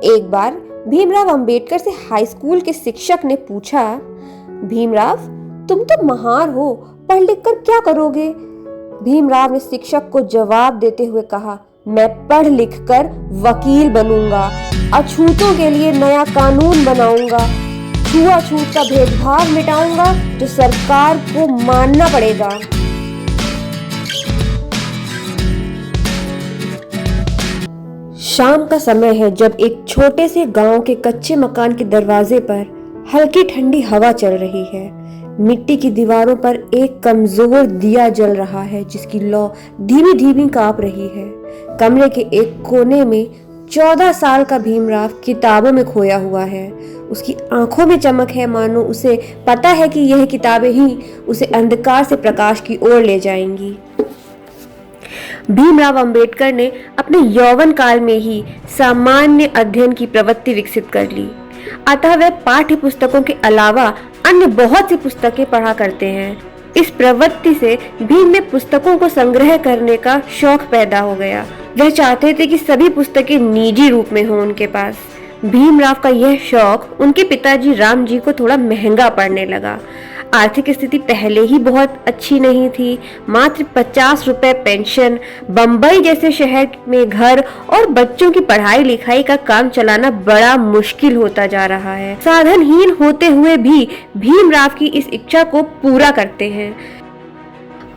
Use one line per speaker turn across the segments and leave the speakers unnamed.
एक बार भीमराव अंबेडकर से high school के शिक्षक ने पूछा, भीमराव, तुम तो महार हो, पढ़ लिख कर क्या करोगे? भीमराव ने शिक्षक को जवाब देते हुए कहा, मैं पढ़ लिख कर वकील बनूंगा, अछूतों के लिए नया कानून बनाऊंगा, छुआछूत का भेदभाव मिटाऊंगा जो सरकार को मानना पड़ेगा। शाम का समय है जब एक छोटे से गांव के कच्चे मकान के दरवाजे पर हल्की ठंडी हवा चल रही है। मिट्टी की दीवारों पर एक कमजोर दिया जल रहा है जिसकी लौ धीमी धीमी कांप रही है। कमरे के एक कोने में 14 साल का भीमराव किताबों में खोया हुआ है। उसकी आंखों में चमक है, मानो उसे पता है कि यह किताबें ही उसे अंधकार से प्रकाश की ओर ले जाएंगी। भीमराव अंबेडकर ने अपने यौवन काल में ही सामान्य अध्ययन की प्रवृत्ति विकसित कर ली, अतः वह पाठ्य पुस्तकों के अलावा अन्य बहुत सी पुस्तकें पढ़ा करते हैं। इस प्रवृत्ति से भीम में पुस्तकों को संग्रह करने का शौक पैदा हो गया। वह चाहते थे कि सभी पुस्तकें निजी रूप में हों उनके पास। भीमराव का यह शौक उनके पिताजी राम जी को थोड़ा महंगा पड़ने लगा। आर्थिक स्थिति पहले ही बहुत अच्छी नहीं थी। मात्र 50 रुपए पेंशन, बंबई जैसे शहर में घर और बच्चों की पढ़ाई लिखाई का काम चलाना बड़ा मुश्किल होता जा रहा है। साधनहीन होते हुए भी भीमराव की इस इच्छा को पूरा करते हैं।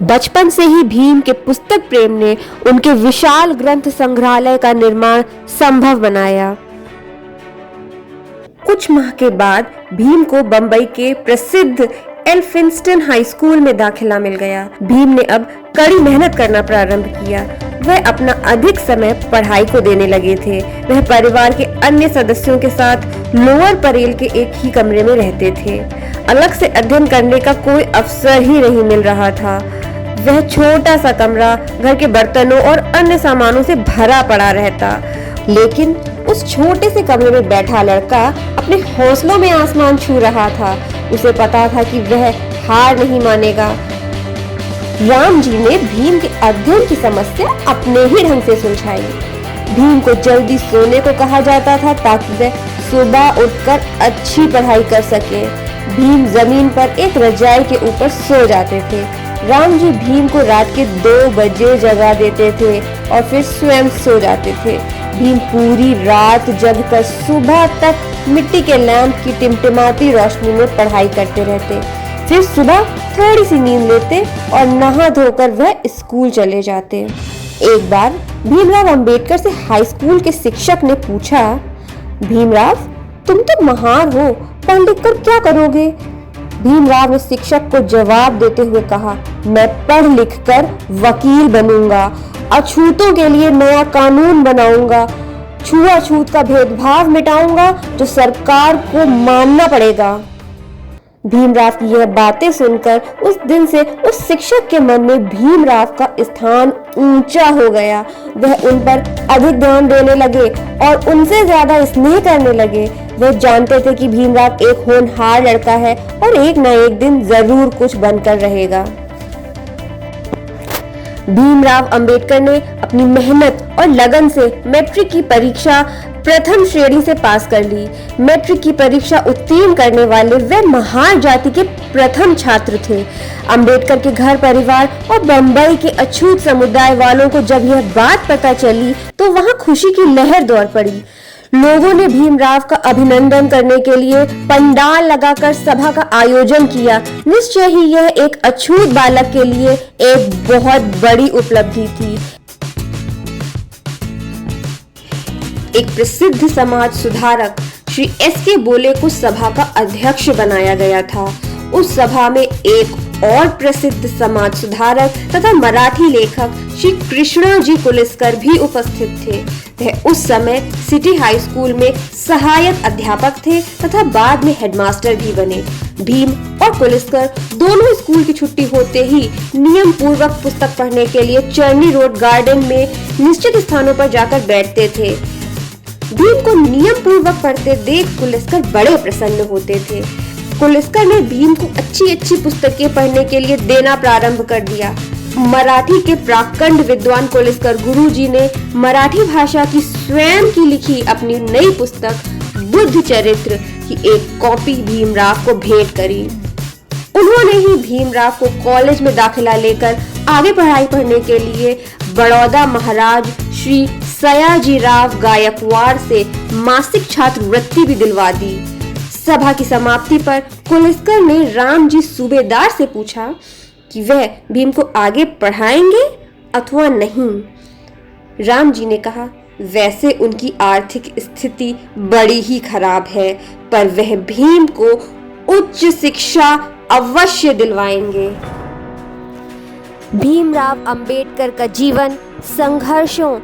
बचपन से ही भीम के पुस्तक प्रेम ने उनके विशाल ग्रंथ संग्रहालय का निर्माण संभव बनाया। कुछ माह के बाद भीम को बंबई के प्रसिद्ध एल्फिंस्टन हाई स्कूल में दाखिला मिल गया। भीम ने अब कड़ी मेहनत करना प्रारंभ किया। वह अपना अधिक समय पढ़ाई को देने लगे थे। वह परिवार के अन्य सदस्यों के साथ लोअर परेल के एक ही कमरे में रहते थे। अलग से अध्ययन करने का कोई अवसर ही नहीं मिल रहा था। वह छोटा सा कमरा घर के बर्तनों और अन्य सामानों से भरा पड़ा रहता, लेकिन उस छोटे से कमरे में बैठा लड़का अपने हौसलों में आसमान छू रहा था। उसे पता था कि वह हार नहीं मानेगा। राम जी ने भीम के अध्ययन की समस्या अपने ही ढंग से सुलझाई। भीम को जल्दी सोने को कहा जाता था ताकि वह सुबह उठकर अच्छी पढ़ाई कर सके। भीम जमीन पर एक रजाई के ऊपर सो जाते थे। राम जी भीम को रात के 2 बजे जगा देते थे और फिर स्वयं सो जाते थे। भीम पूरी रात जगकर सुबह तक मिट्टी के लैंप की टिमटिमाती रोशनी में पढ़ाई करते रहते। फिर सुबह थोड़ी सी नींद लेते और नहा धोकर वह स्कूल चले जाते। एक बार भीमराव अंबेडकर से हाई स्कूल के शिक्षक ने पूछा, भीमराव, तुम तो महार हो, पढ़ लिख कर क्या करोगे? भीमराव ने शिक्षक को जवाब देते हुए कहा, मैं पढ़ लिख कर वकील बनूंगा, अछूतों के लिए नया कानून बनाऊंगा, छुआछूत का भेदभाव मिटाऊंगा जो सरकार को मानना पड़ेगा। भीमराव की यह बातें सुनकर उस दिन से उस शिक्षक के मन में भीमराव का स्थान ऊंचा हो गया। वह उन पर अधिक ध्यान देने लगे और उनसे ज्यादा स्नेह करने लगे। वह जानते थे कि भीमराव एक होनहार लड़का है और एक न एक दिन जरूर कुछ बनकर रहेगा। भीमराव अंबेडकर ने अपनी मेहनत और लगन से मैट्रिक की परीक्षा प्रथम श्रेणी से पास कर ली। मैट्रिक की परीक्षा उत्तीर्ण करने वाले वे महार जाति के प्रथम छात्र थे। अंबेडकर के घर परिवार और बंबई के अछूत समुदाय वालों को जब यह बात पता चली तो वहां खुशी की लहर दौड़ पड़ी। लोगों ने भीमराव का अभिनंदन करने के लिए पंडाल लगाकर सभा का आयोजन किया। निश्चय ही यह एक अछूत बालक के लिए एक बहुत बड़ी उपलब्धि थी। एक प्रसिद्ध समाज सुधारक श्री एस.के. बोले को सभा का अध्यक्ष बनाया गया था। उस सभा में एक और प्रसिद्ध समाज सुधारक तथा मराठी लेखक श्री कृष्णाजी कुलिस्कर भी उपस्थित थे। वह उस समय सिटी हाई स्कूल में सहायक अध्यापक थे तथा बाद में हेडमास्टर भी बने। भीम और कुलिस्कर दोनों स्कूल की छुट्टी होते ही नियम पूर्वक पुस्तक पढ़ने के लिए चर्नी रोड गार्डन में निश्चित स्थानों पर जाकर बैठते थे। भीम को नियम पूर्वक पढ़ते देख कुलिस्कर बड़े प्रसन्न होते थे। कुलिस्कर ने भीम को अच्छी पुस्तकें पढ़ने के लिए देना प्रारंभ कर दिया। मराठी के प्राकंड विद्वान कोलिस्कर गुरुजी ने मराठी भाषा की स्वयं की लिखी अपनी नई पुस्तक बुद्ध चरित्र की एक कॉपी भीमराव को भेंट करी। उन्होंने ही भीमराव को कॉलेज में दाखिला लेकर आगे पढ़ाई पढ़ने के लिए बड़ौदा महाराज श्री सयाजीराव गायकवाड़ से मासिक छात्रवृत्ति भी दिलवा दी। सभा की समाप्ति पर कोलिस्कर ने रामजी सूबेदार से पूछा कि वह भीम को आगे पढ़ाएंगे अथवा नहीं। राम जी ने कहा, वैसे उनकी आर्थिक स्थिति बड़ी ही खराब है, पर वह भीम को उच्च शिक्षा अवश्य दिलवाएंगे। भीमराव अंबेडकर का जीवन संघर्षों,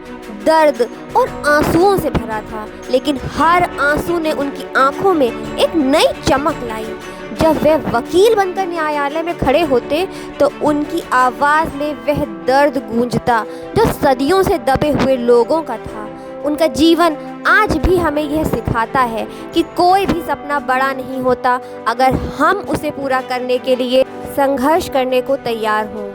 दर्द और आंसुओं से भरा था, लेकिन हर आंसू ने उनकी आंखों में एक नई चमक लाई। जब वे वकील बनकर न्यायालय में खड़े होते तो उनकी आवाज़ में वह दर्द गूंजता जो सदियों से दबे हुए लोगों का था। उनका जीवन आज भी हमें यह सिखाता है कि कोई भी सपना बड़ा नहीं होता अगर हम उसे पूरा करने के लिए संघर्ष करने को तैयार हों।